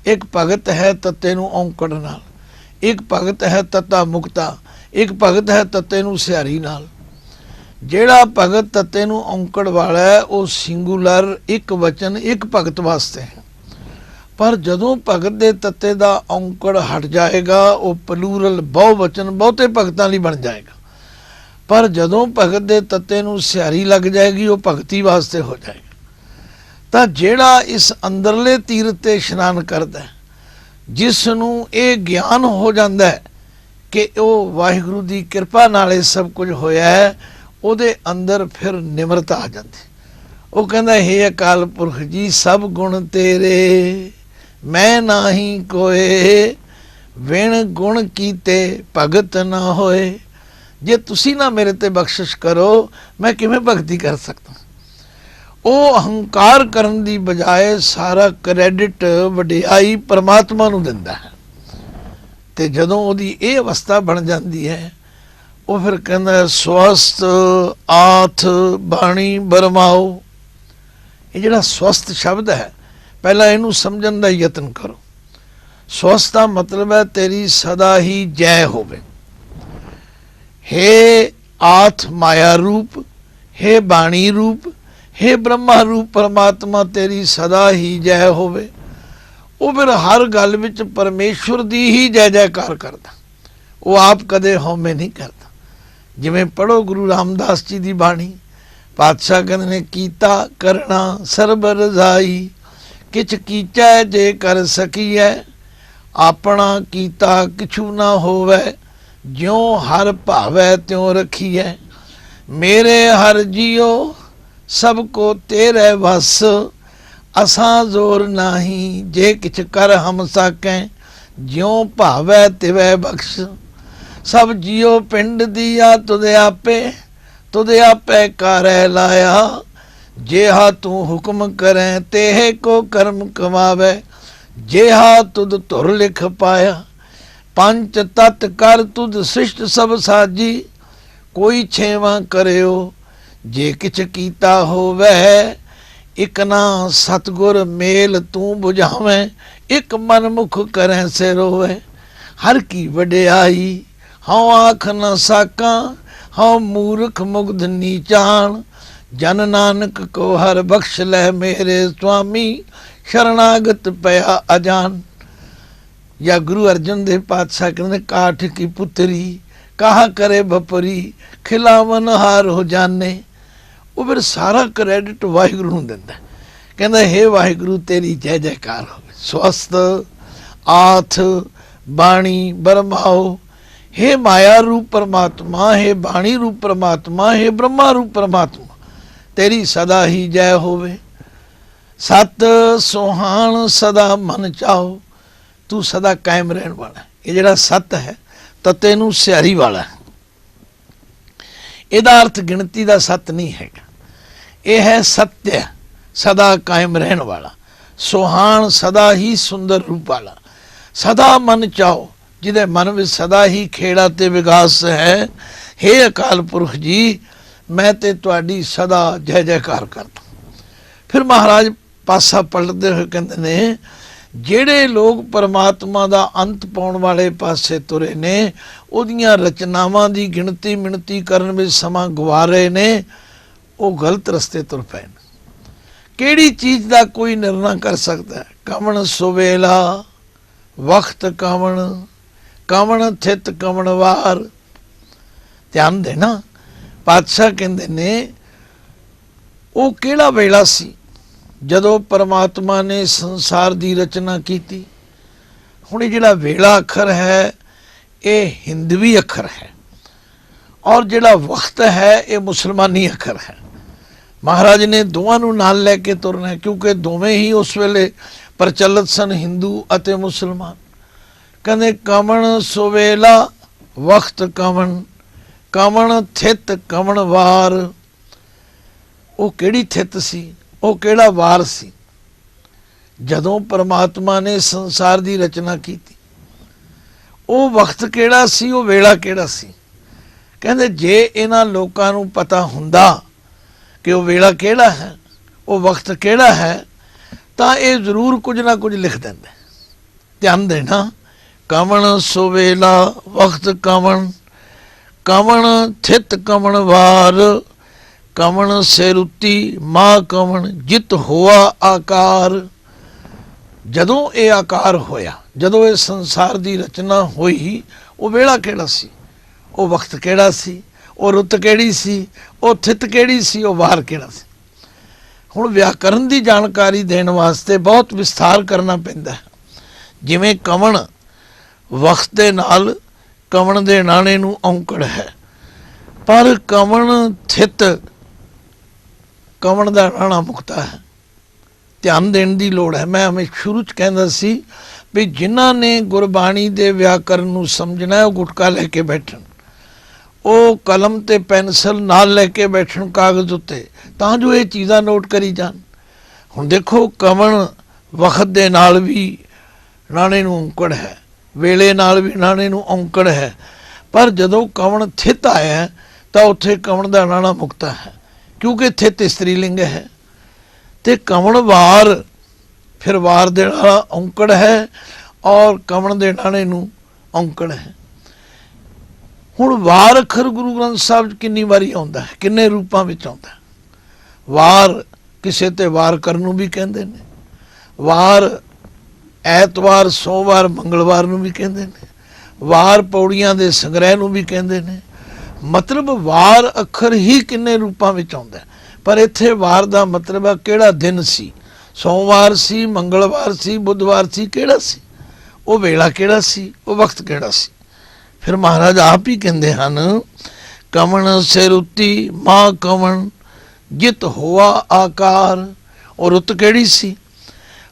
ਇੱਕ ਭਗਤ ਹੈ ਤੱਤੇ ਨੂੰ ਔਂਕੜ ਨਾਲ, ਇੱਕ ਭਗਤ ਹੈ ਤੱਤਾ ਮੁਕਤਾ, ਇੱਕ ਭਗਤ ਹੈ ਤੱਤੇ ਨੂੰ ਸਿਹਾਰੀ ਨਾਲ। ਜਿਹੜਾ ਭਗਤ ਤੱਤੇ ਨੂੰ ਔਂਕੜ ਵਾਲਾ ਹੈ ਉਹ ਸਿੰਗੂਲਰ ਇੱਕ ਵਚਨ ਇੱਕ ਭਗਤ ਵਾਸਤੇ ਹੈ। ਪਰ ਜਦੋਂ ਭਗਤ ਦੇ ਤੱਤੇ ਦਾ ਔਂਕੜ ਹਟ ਜਾਏਗਾ, ਉਹ ਪਲੂਰਲ ਬਹੁ ਵਚਨ ਬਹੁਤੇ ਭਗਤਾਂ ਲਈ ਬਣ ਜਾਏਗਾ। ਪਰ ਜਦੋਂ ਭਗਤ ਦੇ ਤੱਤੇ ਨੂੰ ਸਿਹਾਰੀ ਲੱਗ ਜਾਏਗੀ, ਉਹ ਭਗਤੀ ਵਾਸਤੇ ਹੋ ਜਾਏਗਾ। ਤਾਂ ਜਿਹੜਾ ਇਸ ਅੰਦਰਲੇ ਤੀਰਥ ਤੇ ਇਸ਼ਨਾਨ ਕਰਦਾ, ਜਿਸ ਨੂੰ ਇਹ ਗਿਆਨ ਹੋ ਜਾਂਦਾ ਹੈ ਕਿ ਉਹ ਵਾਹਿਗੁਰੂ ਦੀ ਕਿਰਪਾ ਨਾਲ ਇਹ ਸਭ ਕੁਝ ਹੋਇਆ ਹੈ, ਉਹਦੇ ਅੰਦਰ ਫਿਰ ਨਿਮਰਤਾ ਆ ਜਾਂਦੀ। ਉਹ ਕਹਿੰਦਾ ਹੇ ਅਕਾਲ ਪੁਰਖ ਜੀ, ਸਭ ਗੁਣ ਤੇਰੇ ਮੈਂ ਨਾਹੀ ਕੋਏ, ਵਿਣ ਗੁਣ ਕੀਤੇ ਭਗਤ ਨਾ ਹੋਏ। ਜੇ ਤੁਸੀਂ ਨਾ ਮੇਰੇ ਤੇ ਬਖਸ਼ਿਸ਼ ਕਰੋ, ਮੈਂ ਕਿਵੇਂ ਭਗਤੀ ਕਰ ਸਕਦਾ? ਉਹ ਅਹੰਕਾਰ ਕਰਨ ਦੀ ਬਜਾਏ ਸਾਰਾ ਕ੍ਰੈਡਿਟ ਵਡਿਆਈ ਪਰਮਾਤਮਾ ਨੂੰ ਦਿੰਦਾ ਹੈ। ਤੇ ਜਦੋਂ ਉਹਦੀ ਇਹ ਅਵਸਥਾ ਬਣ ਜਾਂਦੀ ਹੈ, ਉਹ ਫਿਰ ਕਹਿੰਦਾ ਸਵਸਤ ਆਥ ਬਾਣੀ ਬਰਮਾਓ। ਇਹ ਜਿਹੜਾ ਸਵਸਤ ਸ਼ਬਦ ਹੈ, ਪਹਿਲਾਂ ਇਹਨੂੰ ਸਮਝਣ ਦਾ ਯਤਨ ਕਰੋ। ਸਵਸਤ ਦਾ ਮਤਲਬ ਹੈ ਤੇਰੀ ਸਦਾ ਹੀ ਜੈ ਹੋਵੇ। ਹੇ ਆਥ ਮਾਇਆ ਰੂਪ, ਹੇ ਬਾਣੀ ਰੂਪ, ਹੇ ਬ੍ਰਹਮਾ ਰੂਪ ਪਰਮਾਤਮਾ, ਤੇਰੀ ਸਦਾ ਹੀ ਜੈ ਹੋਵੇ। ਉਹ ਫਿਰ ਹਰ ਗੱਲ ਵਿੱਚ ਪਰਮੇਸ਼ਵਰ ਦੀ ਹੀ ਜੈ ਜੈਕਾਰ ਕਰਦਾ, ਉਹ ਆਪ ਕਦੇ ਹਉਮੈ ਨਹੀਂ ਕਰਦਾ। ਜਿਵੇਂ ਪੜ੍ਹੋ ਗੁਰੂ ਰਾਮਦਾਸ ਜੀ ਦੀ ਬਾਣੀ, ਪਾਤਸ਼ਾਹ ਕਹਿੰਦੇ ਨੇ ਕੀਤਾ ਕਰਨਾ ਸਰਬ ਰਜ਼ਾਈ, ਕਿਛ ਕੀਚੈ ਜੇ ਕਰ ਸਕੀਐ, ਆਪਣਾ ਕੀਤਾ ਕਿਛੂ ਨਾ ਹੋਵੈ, ਜਿਉ ਹਰ ਭਾਵੈ ਤਿਉ ਰਖੀਐ। ਮੇਰੇ ਹਰ ਜੀਓ ਸਭ ਕੋ ਤੇਰੇ ਵਸ, ਅਸਾਂ ਜ਼ੋਰ ਨਾਹੀ ਜੇ ਕਿਛ ਕਰ ਹਮ ਸਾਕੈ, ਜਿਉ ਭਾਵੈ ਤਿਵੈ ਬਖਸ਼। ਸਭ ਜੀਓ ਪਿੰਡ ਦੀਆ ਤੁਦੇ ਆਪੇ, ਤੁਦੇ ਆਪੇ ਕਰੈ ਲਾਇਆ, जेहा तू हुक्म करें तेहे को कर्म कमावे, जेहा तुद धुर लिख पाया। पंच तत् कर तुद सृष्ट सब साजी, कोई छेवा करियो जे किछ कीता होवे। इक ना सतगुर मेल तू बुझावें, इक मन मुख करें से रोवे। हर की वडियाई ਹਉ ਆਖ ਨ ਸਾਕਾਂ, ਹਉ ਮੂਰਖ ਮੁਗਧ ਨੀਚਾਨ। ਜਨ ਨਾਨਕ ਕੋ ਹਰ ਬਖਸ਼ ਲੈ ਮੇਰੇ ਸੁਆਮੀ, ਸ਼ਰਨਾਗਤ ਪਿਆ ਅਜਾਨ। ਜਾਂ ਗੁਰੂ ਅਰਜਨ ਦੇਵ ਪਾਤਸ਼ਾਹ ਕਹਿੰਦੇ ਕਾਠ ਕੀ ਪੁੱਤਰੀ, ਕਾਹਾ ਕਰੇ ਬਪਰੀ, ਖਿਲਾਵਨ ਹਾਰ ਹੋ ਜਾਣੇ। ਉਹ ਫਿਰ ਸਾਰਾ ਕ੍ਰੈਡਿਟ ਵਾਹਿਗੁਰੂ ਨੂੰ ਦਿੰਦਾ, ਕਹਿੰਦਾ ਹੇ ਵਾਹਿਗੁਰੂ ਤੇਰੀ ਜੈ ਜੈਕਾਰ ਹੋਵੇ। ਸਵਸਤ ਆਥ ਬਾਣੀ ਬਰਮਾਓ, हे माया रूप परमात्मा, हे बाणी रूप परमात्मा, हे ब्रह्मा रूप परमात्मा, तेरी सदा ही जय होवे। सत सुहान सदा मन चाहो, तू सदा कायम रहने वाला है। ये जड़ा सत है तत्ते नूं सियारी वाला है, ਇਹਦਾ अर्थ गिणती का सत नहीं हैगा। यह है सत्य, सदा कायम रहने वाला। सुहान सदा ही सुंदर रूप वाला। सदा मन चाहो, ਜਿਹਦੇ ਮਨ ਵਿੱਚ ਸਦਾ ਹੀ ਖੇੜਾ ਤੇ ਵਿਕਾਸ ਹੈ। ਹੇ ਅਕਾਲ ਪੁਰਖ ਜੀ, ਮੈਂ ਤੇ ਤੁਹਾਡੀ ਸਦਾ ਜੈ ਜੈਕਾਰ ਕਰਦਾ। ਫਿਰ ਮਹਾਰਾਜ ਪਾਸਾ ਪਲਟਦੇ ਹੋਏ ਕਹਿੰਦੇ ਨੇ, ਜਿਹੜੇ ਲੋਕ ਪਰਮਾਤਮਾ ਦਾ ਅੰਤ ਪਾਉਣ ਵਾਲੇ ਪਾਸੇ ਤੁਰੇ ਨੇ, ਉਹਦੀਆਂ ਰਚਨਾਵਾਂ ਦੀ ਗਿਣਤੀ ਮਿਣਤੀ ਕਰਨ ਵਿੱਚ ਸਮਾਂ ਗਵਾ ਰਹੇ ਨੇ, ਉਹ ਗਲਤ ਰਸਤੇ ਤੁਰ ਪਏ ਨੇ। ਕਿਹੜੀ ਚੀਜ਼ ਦਾ ਕੋਈ ਨਿਰਣਾ ਕਰ ਸਕਦਾ? ਕਵਣ ਸੁਵੇਲਾ ਵਕਤ ਕਵਣ, ਕਵਣ ਥਿਤ ਕਵਣ ਵਾਰ। ਧਿਆਨ ਦੇਣਾ, ਪਾਤਸ਼ਾਹ ਕਹਿੰਦੇ ਨੇ ਉਹ ਕਿਹੜਾ ਵੇਲਾ ਸੀ ਜਦੋਂ ਪਰਮਾਤਮਾ ਨੇ ਸੰਸਾਰ ਦੀ ਰਚਨਾ ਕੀਤੀ। ਹੁਣ ਇਹ ਜਿਹੜਾ ਵੇਲਾ ਅੱਖਰ ਹੈ ਇਹ ਹਿੰਦਵੀ ਅੱਖਰ ਹੈ, ਔਰ ਜਿਹੜਾ ਵਕਤ ਹੈ ਇਹ ਮੁਸਲਮਾਨੀ ਅੱਖਰ ਹੈ। ਮਹਾਰਾਜ ਨੇ ਦੋਵਾਂ ਨੂੰ ਨਾਲ ਲੈ ਕੇ ਤੁਰਨਾ, ਕਿਉਂਕਿ ਦੋਵੇਂ ਹੀ ਉਸ ਵੇਲੇ ਪ੍ਰਚਲਿਤ ਸਨ, ਹਿੰਦੂ ਅਤੇ ਮੁਸਲਮਾਨ। ਕਹਿੰਦੇ ਕਵਣ ਸੁਵੇਲਾ ਵਕਤ ਕਵਣ, ਕਵਣ ਥਿਤ ਕਵਣ ਵਾਰ। ਉਹ ਕਿਹੜੀ ਥਿਤ ਸੀ, ਉਹ ਕਿਹੜਾ ਵਾਰ ਸੀ ਜਦੋਂ ਪਰਮਾਤਮਾ ਨੇ ਸੰਸਾਰ ਦੀ ਰਚਨਾ ਕੀਤੀ? ਉਹ ਵਕਤ ਕਿਹੜਾ ਸੀ, ਉਹ ਵੇਲਾ ਕਿਹੜਾ ਸੀ? ਕਹਿੰਦੇ ਜੇ ਇਹਨਾਂ ਲੋਕਾਂ ਨੂੰ ਪਤਾ ਹੁੰਦਾ ਕਿ ਉਹ ਵੇਲਾ ਕਿਹੜਾ ਹੈ, ਉਹ ਵਕਤ ਕਿਹੜਾ ਹੈ, ਤਾਂ ਇਹ ਜ਼ਰੂਰ ਕੁਝ ਨਾ ਕੁਝ ਲਿਖ ਦਿੰਦੇ। ਧਿਆਨ ਦੇਣਾ, ਕਵਣ ਸੁਵੇਲਾ ਵਕਤ ਕਵਣ, ਕਵਣ ਥਿਤ ਕਵਣ ਵਾਰ, ਕਵਣ ਸਿਰੁਤੀ ਮਾਂ ਕਵਣ ਜਿਤ ਹੋਆ ਆਕਾਰ। ਜਦੋਂ ਇਹ ਆਕਾਰ ਹੋਇਆ, ਜਦੋਂ ਇਹ ਸੰਸਾਰ ਦੀ ਰਚਨਾ ਹੋਈ, ਉਹ ਵੇਲਾ ਕਿਹੜਾ ਸੀ, ਉਹ ਵਕਤ ਕਿਹੜਾ ਸੀ, ਉਹ ਰੁੱਤ ਕਿਹੜੀ ਸੀ, ਉਹ ਥਿਤ ਕਿਹੜੀ ਸੀ, ਉਹ ਵਾਰ ਕਿਹੜਾ ਸੀ? ਹੁਣ ਵਿਆਕਰਨ ਦੀ ਜਾਣਕਾਰੀ ਦੇਣ ਵਾਸਤੇ ਬਹੁਤ ਵਿਸਥਾਰ ਕਰਨਾ ਪੈਂਦਾ ਹੈ। ਜਿਵੇਂ ਕਵਣ ਵਕਤ ਦੇ ਨਾਲ ਕਵਣ ਦੇ ਨਾਣੇ ਨੂੰ ਔਂਕੜ ਹੈ, ਪਰ ਕਵਣ ਥਿਤ ਕਵਣ ਦਾ ਨਾਣਾ ਮੁਕਤਾ ਹੈ। ਧਿਆਨ ਦੇਣ ਦੀ ਲੋੜ ਹੈ। ਮੈਂ ਹਮੇਸ਼ਾ ਸ਼ੁਰੂ 'ਚ ਕਹਿੰਦਾ ਸੀ ਵੀ ਜਿਨ੍ਹਾਂ ਨੇ ਗੁਰਬਾਣੀ ਦੇ ਵਿਆਕਰਨ ਨੂੰ ਸਮਝਣਾ, ਉਹ ਗੁਟਕਾ ਲੈ ਕੇ ਬੈਠਣ, ਉਹ ਕਲਮ ਤੇ ਪੈਨਸਲ ਨਾਲ ਲੈ ਕੇ ਬੈਠਣ ਕਾਗਜ਼ ਉੱਤੇ, ਤਾਂ ਜੋ ਇਹ ਚੀਜ਼ਾਂ ਨੋਟ ਕਰੀ ਜਾਣ। ਹੁਣ ਦੇਖੋ, ਕਵਣ ਵਕਤ ਦੇ ਨਾਲ ਵੀ ਨਾਣੇ ਨੂੰ ਔਂਕੜ ਹੈ, ਵੇਲੇ ਨਾਲ ਵੀ ਨਾਣੇ ਨੂੰ ਔਂਕੜ ਹੈ, ਪਰ ਜਦੋਂ ਕਵਣ ਥਿਤ ਆਇਆ ਤਾਂ ਉੱਥੇ ਕਵਣ ਦਾ ਨਾਣਾ ਮੁਕਤਾ ਹੈ, ਕਿਉਂਕਿ ਥਿਤ ਇਸਤਰੀ ਲਿੰਗ ਹੈ। ਤੇ ਕਵਣ ਵਾਰ, ਫਿਰ ਵਾਰ ਦੇ ਨਾਲਾ ਔਂਕੜ ਹੈ ਔਰ ਕਵਣ ਦੇ ਨਾਣੇ ਨੂੰ ਔਂਕੜ ਹੈ। ਹੁਣ ਵਾਰ ਅੱਖਰ ਗੁਰੂ ਗ੍ਰੰਥ ਸਾਹਿਬ 'ਚ ਕਿੰਨੀ ਵਾਰੀ ਆਉਂਦਾ ਹੈ, ਕਿੰਨੇ ਰੂਪਾਂ ਵਿੱਚ ਆਉਂਦਾ? ਵਾਰ ਕਿਸੇ ਤੇ ਵਾਰ ਕਰਨ ਨੂੰ ਵੀ ਕਹਿੰਦੇ ਨੇ, ਵਾਰ ਐਤਵਾਰ ਸੋਮਵਾਰ ਮੰਗਲਵਾਰ ਨੂੰ ਵੀ ਕਹਿੰਦੇ ਨੇ, ਵਾਰ ਪੌੜੀਆਂ ਦੇ ਸੰਗ੍ਰਹਿ ਨੂੰ ਵੀ ਕਹਿੰਦੇ ਨੇ। ਮਤਲਬ ਵਾਰ ਅੱਖਰ ਹੀ ਕਿੰਨੇ ਰੂਪਾਂ ਵਿੱਚ ਆਉਂਦਾ, ਪਰ ਇੱਥੇ ਵਾਰ ਦਾ ਮਤਲਬ ਹੈ ਕਿਹੜਾ ਦਿਨ ਸੀ, ਸੋਮਵਾਰ ਸੀ, ਮੰਗਲਵਾਰ ਸੀ, ਬੁੱਧਵਾਰ ਸੀ, ਕਿਹੜਾ ਸੀ, ਉਹ ਵੇਲਾ ਕਿਹੜਾ ਸੀ, ਉਹ ਵਕਤ ਕਿਹੜਾ ਸੀ। ਫਿਰ ਮਹਾਰਾਜ ਆਪ ਹੀ ਕਹਿੰਦੇ ਹਨ, ਕਵਣ ਸਿਰੁਤੀ ਮਾਂ ਕਵਣ ਜਿਤ ਹੋਆ ਆਕਾਰ। ਉਹ ਰੁੱਤ ਕਿਹੜੀ ਸੀ?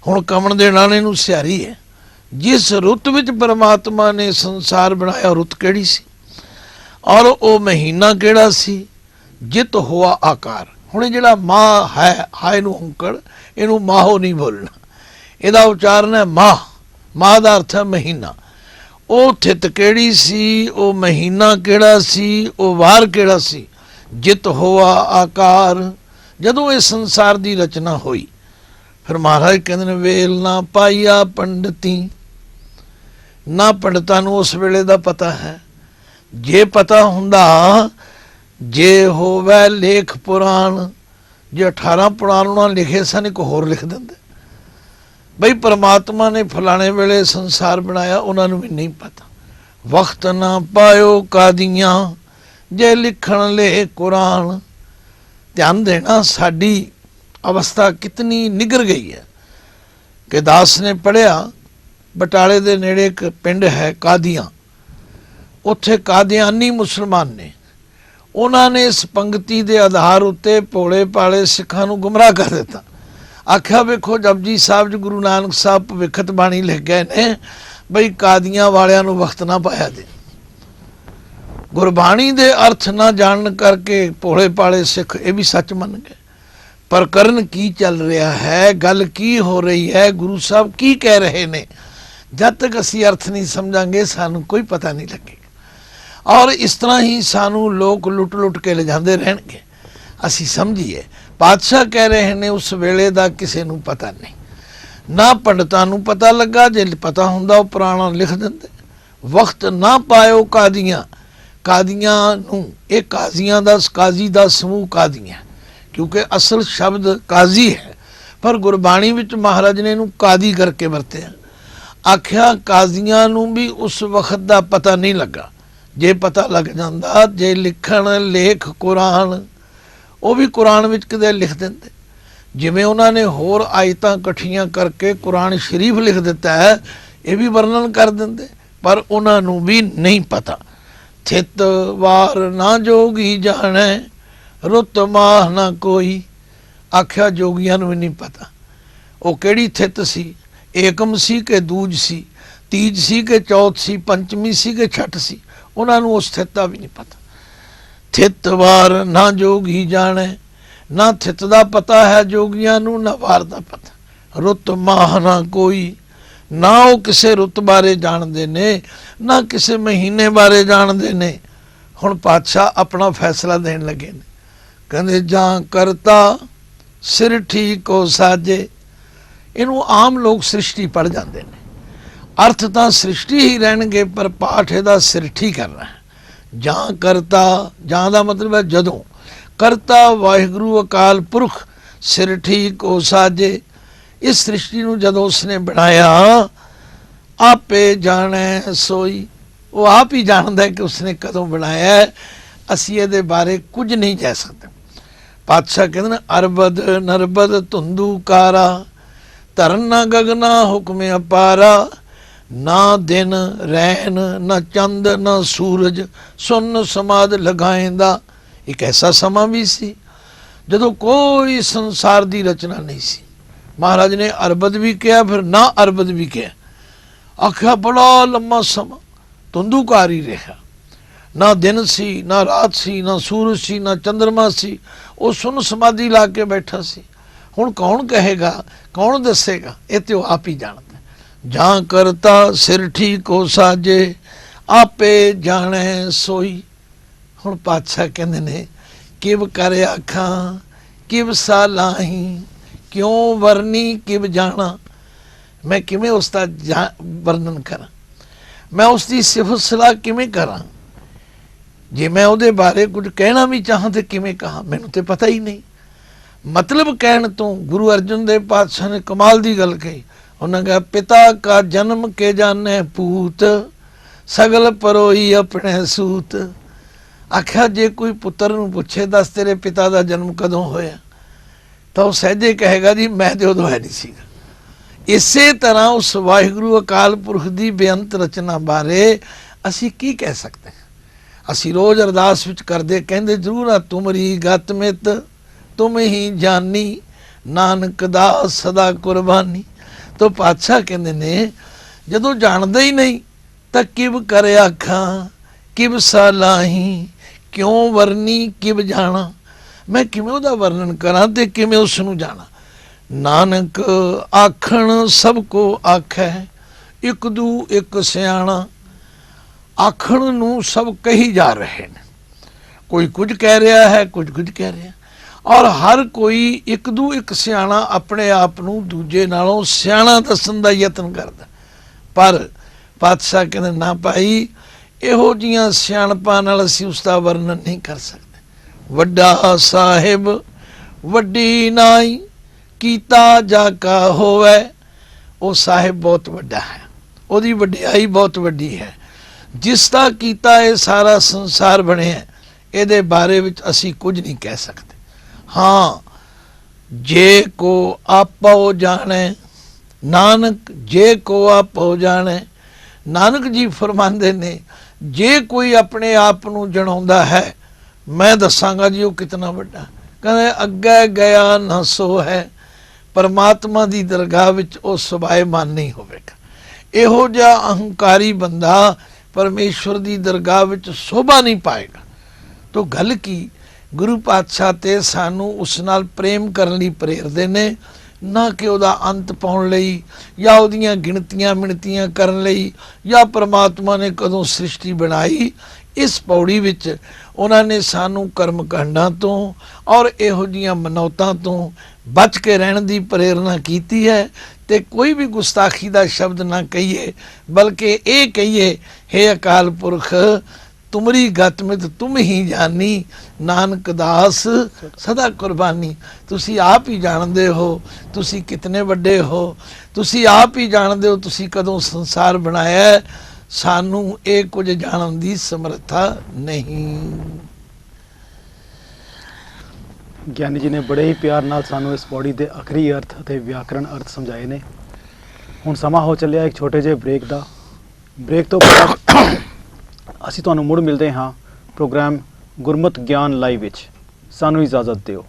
ਹੁਣ ਕਵਣ ਦੇ ਨਾਣੇ ਨੂੰ ਸਿਆਰੀ ਹੈ। ਜਿਸ ਰੁੱਤ ਵਿੱਚ ਪਰਮਾਤਮਾ ਨੇ ਸੰਸਾਰ ਬਣਾਇਆ, ਰੁੱਤ ਕਿਹੜੀ ਸੀ? ਔਰ ਉਹ ਮਹੀਨਾ ਕਿਹੜਾ ਸੀ? ਜਿਤ ਹੋਆ ਆਕਾਰ। ਹੁਣ ਇਹ ਜਿਹੜਾ ਮਾਹ ਹੈ, ਹਾਏ ਨੂੰ ਔਂਕੜ, ਇਹਨੂੰ ਮਾਹੋ ਨਹੀਂ ਬੋਲਣਾ, ਇਹਦਾ ਉਚਾਰਨ ਹੈ ਮਾਹ। ਮਾਹ ਦਾ ਅਰਥ ਹੈ ਮਹੀਨਾ। ਉਹ ਥਿਤ ਕਿਹੜੀ ਸੀ, ਉਹ ਮਹੀਨਾ ਕਿਹੜਾ ਸੀ, ਉਹ ਵਾਰ ਕਿਹੜਾ ਸੀ? ਜਿਤ ਹੋਆ ਆਕਾਰ। ਜਦੋਂ ਇਹ ਸੰਸਾਰ ਦੀ ਰਚਨਾ ਹੋਈ, ਫਿਰ ਮਹਾਰਾਜ ਕਹਿੰਦੇ ਨੇ, ਵੇਲ ਨਾ ਪਾਈਆ ਪੰਡਤੀ। ਨਾ ਪੰਡਤਾਂ ਨੂੰ ਉਸ ਵੇਲੇ ਦਾ ਪਤਾ ਹੈ, ਜੇ ਪਤਾ ਹੁੰਦਾ, ਜੇ ਹੋਵੇ ਲੇਖ ਪੁਰਾਣ, ਜੇ 18 ਪੁਰਾਣ ਉਹਨਾਂ ਲਿਖੇ ਸਨ, ਇੱਕ ਹੋਰ ਲਿਖ ਦਿੰਦੇ ਬਈ ਪਰਮਾਤਮਾ ਨੇ ਫਲਾਣੇ ਵੇਲੇ ਸੰਸਾਰ ਬਣਾਇਆ, ਉਹਨਾਂ ਨੂੰ ਵੀ ਨਹੀਂ ਪਤਾ। ਵਕਤ ਨਾ ਪਾਇਓ ਕਾਦੀਆਂ ਜੇ ਲਿਖਣ ਲੈ ਕੁਰਾਨ। ਧਿਆਨ ਦੇਣਾ, ਸਾਡੀ ਅਵਸਥਾ ਕਿਤਨੀ ਨਿਗਰ ਗਈ ਹੈ ਕਿ ਦਾਸ ਨੇ ਪੜ੍ਹਿਆ ਬਟਾਲੇ ਦੇ ਨੇੜੇ ਇੱਕ ਪਿੰਡ ਹੈ ਕਾਦੀਆਂ, ਉੱਥੇ ਕਾਦੀਆਨੀ ਮੁਸਲਮਾਨ ਨੇ, ਉਹਨਾਂ ਨੇ ਇਸ ਪੰਕਤੀ ਦੇ ਆਧਾਰ ਉੱਤੇ ਭੋਲੇ ਭਾਲੇ ਸਿੱਖਾਂ ਨੂੰ ਗੁੰਮਰਾਹ ਕਰ ਦਿੱਤਾ। ਆਖਿਆ ਵੇਖੋ ਜਪਜੀ ਸਾਹਿਬ ਜੀ ਗੁਰੂ ਨਾਨਕ ਸਾਹਿਬ ਭਵਿੱਖਤ ਬਾਣੀ ਲਿਖ ਗਏ ਨੇ ਬਈ ਕਾਦੀਆਂ ਵਾਲਿਆਂ ਨੂੰ ਵਕਤ ਨਾ ਪਾਇਆ ਦੇ। ਗੁਰਬਾਣੀ ਦੇ ਅਰਥ ਨਾ ਜਾਣਨ ਕਰਕੇ ਭੋਲੇ ਭਾਲੇ ਸਿੱਖ ਇਹ ਵੀ ਸੱਚ ਮੰਨ ਗਏ। ਪਰ ਕਰਨ ਕੀ ਚੱਲ ਰਿਹਾ ਹੈ, ਗੱਲ ਕੀ ਹੋ ਰਹੀ ਹੈ, ਗੁਰੂ ਸਾਹਿਬ ਕੀ ਕਹਿ ਰਹੇ ਨੇ, ਜਦ ਤੱਕ ਅਸੀਂ ਅਰਥ ਨਹੀਂ ਸਮਝਾਂਗੇ ਸਾਨੂੰ ਕੋਈ ਪਤਾ ਨਹੀਂ ਲੱਗੇਗਾ। ਔਰ ਇਸ ਤਰ੍ਹਾਂ ਹੀ ਸਾਨੂੰ ਲੋਕ ਲੁੱਟ ਲੁੱਟ ਕੇ ਲਿਜਾਂਦੇ ਰਹਿਣਗੇ। ਅਸੀਂ ਸਮਝੀਏ ਪਾਤਸ਼ਾਹ ਕਹਿ ਰਹੇ ਨੇ ਉਸ ਵੇਲੇ ਦਾ ਕਿਸੇ ਨੂੰ ਪਤਾ ਨਹੀਂ, ਨਾ ਪੰਡਤਾਂ ਨੂੰ ਪਤਾ ਲੱਗਾ, ਜੇ ਪਤਾ ਹੁੰਦਾ ਉਹ ਪੁਰਾਣਾ ਲਿਖ ਦਿੰਦੇ। ਵਕਤ ਨਾ ਪਾਇਓ ਕਾਦੀਆਂ, ਕਾਦੀਆਂ ਨੂੰ ਇਹ ਕਾਜ਼ੀਆਂ ਦਾ, ਕਾਜ਼ੀ ਦਾ ਸਮੂਹ ਕਾਦੀਆਂ, ਕਿਉਂਕਿ ਅਸਲ ਸ਼ਬਦ ਕਾਜ਼ੀ ਹੈ, ਪਰ ਗੁਰਬਾਣੀ ਵਿੱਚ ਮਹਾਰਾਜ ਨੇ ਇਹਨੂੰ ਕਾਦੀ ਕਰਕੇ ਵਰਤਿਆ। ਆਖਿਆ ਕਾਜ਼ੀਆਂ ਨੂੰ ਵੀ ਉਸ ਵਕਤ ਦਾ ਪਤਾ ਨਹੀਂ ਲੱਗਾ, ਜੇ ਪਤਾ ਲੱਗ ਜਾਂਦਾ, ਜੇ ਲਿਖਣ ਲੇਖ ਕੁਰਾਨ, ਉਹ ਵੀ ਕੁਰਾਨ ਵਿੱਚ ਕਿਤੇ ਲਿਖ ਦਿੰਦੇ। ਜਿਵੇਂ ਉਹਨਾਂ ਨੇ ਹੋਰ ਆਇਤਾਂ ਇਕੱਠੀਆਂ ਕਰਕੇ ਕੁਰਾਨ ਸ਼ਰੀਫ ਲਿਖ ਦਿੱਤਾ ਹੈ, ਇਹ ਵੀ ਵਰਣਨ ਕਰ ਦਿੰਦੇ, ਪਰ ਉਹਨਾਂ ਨੂੰ ਵੀ ਨਹੀਂ ਪਤਾ। ਥਿਤ ਵਾਰ ਨਾ ਜੋਗੀ ਜਾਣੈ, ਰੁੱਤ ਮਾਹ ਨਾ ਕੋਈ। ਆਖਿਆ ਜੋਗੀਆਂ ਨੂੰ ਵੀ ਨਹੀਂ ਪਤਾ ਉਹ ਕਿਹੜੀ ਥਿਤ ਸੀ, ਏਕਮ ਸੀ ਕਿ ਦੂਜ ਸੀ, ਤੀਜ ਸੀ ਕਿ ਚੌਥ ਸੀ, ਪੰਚਮੀ ਸੀ ਕਿ ਛਠ ਸੀ, ਉਹਨਾਂ ਨੂੰ ਉਸ ਥਿਤ ਦਾ ਵੀ ਨਹੀਂ ਪਤਾ। ਥਿਤ ਵਾਰ ਨਾ ਜੋਗੀ ਜਾਣੈ, ਨਾ ਥਿਤ ਦਾ ਪਤਾ ਹੈ ਜੋਗੀਆਂ ਨੂੰ, ਨਾ ਵਾਰ ਦਾ ਪਤਾ। ਰੁੱਤ ਮਾਹ ਨਾ ਕੋਈ, ਨਾ ਉਹ ਕਿਸੇ ਰੁੱਤ ਬਾਰੇ ਜਾਣਦੇ ਨੇ, ਨਾ ਕਿਸੇ ਮਹੀਨੇ ਬਾਰੇ ਜਾਣਦੇ ਨੇ। ਹੁਣ ਪਾਤਸ਼ਾਹ ਆਪਣਾ ਫੈਸਲਾ ਦੇਣ ਲੱਗੇ ਨੇ, ਕਹਿੰਦੇ ਜਾਂ ਕਰਤਾ ਸਿਰ ਠੀਕ ਕੋ ਸਾਜੇ। ਇਹਨੂੰ ਆਮ ਲੋਕ ਸ੍ਰਿਸ਼ਟੀ ਪੜ੍ਹ ਜਾਂਦੇ ਨੇ, ਅਰਥ ਤਾਂ ਸ੍ਰਿਸ਼ਟੀ ਹੀ ਰਹਿਣਗੇ, ਪਰ ਪਾਠ ਇਹਦਾ ਸਿਰਠੀ ਕਰਨਾ ਹੈ। ਜਾਂ ਕਰਤਾ, ਜਾਂ ਦਾ ਮਤਲਬ ਹੈ ਜਦੋਂ, ਕਰਤਾ ਵਾਹਿਗੁਰੂ ਅਕਾਲ ਪੁਰਖ ਸਿਰ ਠੀਕ ਹੋ ਸਾਜੇ। ਇਸ ਸ੍ਰਿਸ਼ਟੀ ਨੂੰ ਜਦੋਂ ਉਸਨੇ ਬਣਾਇਆ, ਆਪੇ ਜਾਣੈ ਸੋਈ, ਉਹ ਆਪ ਹੀ ਜਾਣਦਾ ਕਿ ਉਸਨੇ ਕਦੋਂ ਬਣਾਇਆ, ਅਸੀਂ ਇਹਦੇ ਬਾਰੇ ਕੁਝ ਨਹੀਂ ਕਹਿ ਸਕਦੇ। ਪਾਤਸ਼ਾਹ ਕਹਿੰਦੇ ਨੇ ਅਰਬਦ ਨਰਬਦ ਧੁੰਦੂ ਕਾਰਾ, ਧਰਨ ਨਾ ਗਗਨਾ ਹੁਕਮ ਅਪਾਰਾ। ਨਾ ਦਿਨ ਰੈਨ ਨਾ ਚੰਦ ਨਾ ਸੂਰਜ, ਸੁਨ ਸਮਾਦ ਲਗਾਏਂਦਾ। ਇੱਕ ਐਸਾ ਸਮਾਂ ਵੀ ਸੀ ਜਦੋਂ ਕੋਈ ਸੰਸਾਰ ਦੀ ਰਚਨਾ ਨਹੀਂ ਸੀ। ਮਹਾਰਾਜ ਨੇ ਅਰਬਦ ਵੀ ਕਿਹਾ, ਫਿਰ ਨਾ ਅਰਬਦ ਵੀ ਕਿਹਾ। ਆਖਿਆ ਬੜਾ ਲੰਮਾ ਸਮਾਂ ਧੁੰਦੂਕਾਰ ਹੀ ਰਿਹਾ, ਨਾ ਦਿਨ ਸੀ, ਨਾ ਰਾਤ ਸੀ, ਨਾ ਸੂਰਜ ਸੀ, ਨਾ ਚੰਦਰਮਾ ਸੀ, ਉਹ ਸੁਨ ਸਮਾਧੀ ਲਾ ਕੇ ਬੈਠਾ ਸੀ। ਹੁਣ ਕੌਣ ਕਹੇਗਾ, ਕੌਣ ਦੱਸੇਗਾ, ਇਹ ਤੇ ਉਹ ਆਪ ਹੀ ਜਾਣਦਾ। ਜਾਂ ਕਰਤਾ ਸਿਰ ਠੀਕ ਹੋ ਸਾਜੇ, ਆਪੇ ਜਾਣੈ ਸੋਈ। ਹੁਣ ਪਾਤਸ਼ਾਹ ਕਹਿੰਦੇ ਨੇ ਕਿਵ ਕਰ ਆਖਾਂ ਕਿਵ ਸਾਲਾਹੀ, ਕਿਉਂ ਵਰਨੀ ਕਿਵ ਜਾਣਾ। ਮੈਂ ਕਿਵੇਂ ਉਸ ਦਾ ਵਰਣਨ ਕਰਾਂ, ਮੈਂ ਉਸ ਦੀ ਸਿਫਤ ਸਲਾਹ ਕਿਵੇਂ ਕਰਾਂ। ਜੇ ਮੈਂ ਉਹਦੇ ਬਾਰੇ ਕੁਝ ਕਹਿਣਾ ਵੀ ਚਾਹਾਂ ਤੇ ਕਿਵੇਂ ਕਹਾਂ, ਮੈਨੂੰ ਤੇ ਪਤਾ ਹੀ ਨਹੀਂ। ਮਤਲਬ ਕਹਿਣ ਤੋਂ ਗੁਰੂ ਅਰਜਨ ਦੇਵ ਪਾਤਸ਼ਾਹ ਨੇ ਕਮਾਲ ਦੀ ਗੱਲ ਕਹੀ। ਉਹਨਾਂ ਕਿਹਾ ਪਿਤਾ ਕਾ ਜਨਮ ਕੇ ਜਾਣੇ ਪੂਤ, ਸਗਲ ਪਰੋਈ ਆਪਣੇ ਸੂਤ। ਆਖਿਆ ਜੇ ਕੋਈ ਪੁੱਤਰ ਨੂੰ ਪੁੱਛੇ ਦੱਸ ਤੇਰੇ ਪਿਤਾ ਦਾ ਜਨਮ ਕਦੋਂ ਹੋਇਆ, ਤਾਂ ਉਹ ਸਹਿਜੇ ਕਹੇਗਾ ਜੀ ਮੈਂ ਤੇ ਉਦੋਂ ਹੈ ਨਹੀਂ ਸੀਗਾ। ਇਸੇ ਤਰ੍ਹਾਂ ਉਸ ਵਾਹਿਗੁਰੂ ਅਕਾਲ ਪੁਰਖ ਦੀ ਬੇਅੰਤ ਰਚਨਾ ਬਾਰੇ ਅਸੀਂ ਕੀ ਕਹਿ ਸਕਦੇ ਹਾਂ। ਅਸੀਂ ਰੋਜ਼ ਅਰਦਾਸ ਵਿੱਚ ਕਰਦੇ ਕਹਿੰਦੇ ਜ਼ਰੂਰ ਆ, ਤੁਮਰੀ ਗਤ ਮਿਤ ਤੁਮ ਹੀ ਜਾਨੀ, ਨਾਨਕ ਦਾ ਸਦਾ ਕੁਰਬਾਨੀ। ਤੋ ਪਾਤਸ਼ਾਹ ਕਹਿੰਦੇ ਨੇ ਜਦੋਂ ਜਾਣਦਾ ਹੀ ਨਹੀਂ ਤਾਂ ਕਿਵ ਕਰ ਆਖਾਂ ਕਿਵ ਸਾਲਾਹੀ, ਕਿਉਂ ਵਰਨੀ ਕਿਵ ਜਾਣਾ। ਮੈਂ ਕਿਵੇਂ ਉਹਦਾ ਵਰਣਨ ਕਰਾਂ ਤੇ ਕਿਵੇਂ ਉਸ ਨੂੰ ਜਾਣਾ। ਨਾਨਕ ਆਖਣ ਸਭ ਕੋ ਆਖੈ, ਇੱਕ ਦੂ ਇੱਕ ਸਿਆਣਾ। ਆਖਣ ਨੂੰ ਸਭ ਕਹੀ ਜਾ ਰਹੇ ਨੇ, ਕੋਈ ਕੁਝ ਕਹਿ ਰਿਹਾ ਹੈ, ਕੁਝ ਕਹਿ ਰਿਹਾ, ਔਰ ਹਰ ਕੋਈ ਇੱਕ ਦੂ ਇੱਕ ਸਿਆਣਾ ਆਪਣੇ ਆਪ ਨੂੰ ਦੂਜੇ ਨਾਲੋਂ ਸਿਆਣਾ ਦੱਸਣ ਦਾ ਯਤਨ ਕਰਦਾ। ਪਰ ਪਾਤਸ਼ਾਹ ਕਹਿੰਦੇ ਨਾ ਭਾਈ, ਇਹੋ ਜੀਆਂ ਸਿਆਣਪਾਂ ਨਾਲ ਅਸੀਂ ਉਸ ਦਾ ਵਰਣਨ ਨਹੀਂ ਕਰ ਸਕਦੇ। ਵੱਡਾ ਸਾਹਿਬ ਵੱਡੀ ਨਾਈ ਕੀਤਾ ਜਾ ਕਾ ਹੋਵੇ। ਉਹ ਸਾਹਿਬ ਬਹੁਤ ਵੱਡਾ ਹੈ, ਉਹਦੀ ਵਡਿਆਈ ਬਹੁਤ ਵੱਡੀ ਹੈ। ਜਿਸ ਦਾ ਕੀਤਾ ਇਹ ਸਾਰਾ ਸੰਸਾਰ ਬਣਿਆ, ਇਹਦੇ ਬਾਰੇ ਵਿੱਚ ਅਸੀਂ ਕੁਝ ਨਹੀਂ ਕਹਿ ਸਕਦੇ। ਹਾਂ, ਜੇ ਕੋ ਆਪੋ ਜਾਣੇ ਨਾਨਕ, ਜੇ ਕੋ ਆਪੋ ਜਾਣੇ। ਨਾਨਕ ਜੀ ਫਰਮਾਉਂਦੇ ਨੇ, ਜੇ ਕੋਈ ਆਪਣੇ ਆਪ ਨੂੰ ਜਣਾਉਂਦਾ ਹੈ, ਮੈਂ ਦੱਸਾਂਗਾ ਜੀ ਉਹ ਕਿਤਨਾ ਵੱਡਾ। ਕਹਿੰਦੇ ਅੱਗੇ ਗਿਆ ਨਾ ਸੋ ਹੈ। ਪਰਮਾਤਮਾ ਦੀ ਦਰਗਾਹ ਵਿੱਚ ਉਹ ਸਵਾਇਮਾਨ ਨਹੀਂ ਹੋਵੇਗਾ। ਇਹੋ ਜਿਹਾ ਅਹੰਕਾਰੀ ਬੰਦਾ ਪਰਮੇਸ਼ਵਰ ਦੀ ਦਰਗਾਹ ਵਿੱਚ ਸ਼ੋਭਾ ਨਹੀਂ ਪਾਏਗਾ। ਤੋ ਗੱਲ ਕੀ, ਗੁਰੂ ਪਾਤਸ਼ਾਹ ਤੇ ਸਾਨੂੰ ਉਸ ਨਾਲ ਪ੍ਰੇਮ ਕਰਨ ਲਈ ਪ੍ਰੇਰਦੇ ਨੇ, ਨਾ ਕਿ ਉਹਦਾ ਅੰਤ ਪਾਉਣ ਲਈ ਜਾਂ ਉਹਦੀਆਂ ਗਿਣਤੀਆਂ ਮਿਣਤੀਆਂ ਕਰਨ ਲਈ ਜਾਂ ਪਰਮਾਤਮਾ ਨੇ ਕਦੋਂ ਸ੍ਰਿਸ਼ਟੀ ਬਣਾਈ। ਇਸ ਪੌੜੀ ਵਿੱਚ ਉਹਨਾਂ ਨੇ ਸਾਨੂੰ ਕਰਮ ਕਾਂਡਾਂ ਤੋਂ ਔਰ ਇਹੋ ਜਿਹੀਆਂ ਮਨੌਤਾਂ ਤੋਂ ਬਚ ਕੇ ਰਹਿਣ ਦੀ ਪ੍ਰੇਰਨਾ ਕੀਤੀ ਹੈ। ਤੇ ਕੋਈ ਵੀ ਗੁਸਤਾਖੀ ਦਾ ਸ਼ਬਦ ਨਾ ਕਹੀਏ, ਬਲਕਿ ਇਹ ਕਹੀਏ, ਹੇ ਅਕਾਲ ਪੁਰਖ ਤੁਮਰੀ ਗਤ ਮਿਤ ਤੁਮ ਹੀ ਜਾਨੀ, ਨਾਨਕ ਦਾਸ ਸਦਾ ਕੁਰਬਾਨੀ। ਤੁਸੀਂ ਆਪ ਹੀ ਜਾਣਦੇ ਹੋ ਤੁਸੀਂ ਕਿਤਨੇ ਵੱਡੇ ਹੋ, ਤੁਸੀਂ ਆਪ ਹੀ ਜਾਣਦੇ ਹੋ ਤੁਸੀਂ ਕਦੋਂ ਸੰਸਾਰ ਬਣਾਇਆ। ਸਾਨੂੰ ਇਹ ਕੁਝ ਜਾਣਨ ਦੀ ਸਮਰੱਥਾ ਨਹੀਂ। ਗਿਆਨੀ ਜੀ ਨੇ ਬੜੇ ਹੀ ਪਿਆਰ ਨਾਲ ਸਾਨੂੰ ਇਸ ਪੌੜੀ ਦੇ ਅਖਰੀ ਅਰਥ ਅਤੇ ਵਿਆਕਰਣ ਅਰਥ ਸਮਝਾਏ ਨੇ। ਹੁਣ ਸਮਾਂ ਹੋ ਚੱਲਿਆ ਇੱਕ ਛੋਟੇ ਜਿਹੇ ਬ੍ਰੇਕ ਦਾ। ਬ੍ਰੇਕ ਤੋਂ ਬਾਅਦ ਅਸੀਂ ਤੁਹਾਨੂੰ ਮੁੜ ਮਿਲਦੇ ਹਾਂ ਪ੍ਰੋਗਰਾਮ ਗੁਰਮਤਿ ਗਿਆਨ ਲਾਈਵ ਵਿੱਚ। ਸਾਨੂੰ ਇਜਾਜ਼ਤ ਦਿਓ।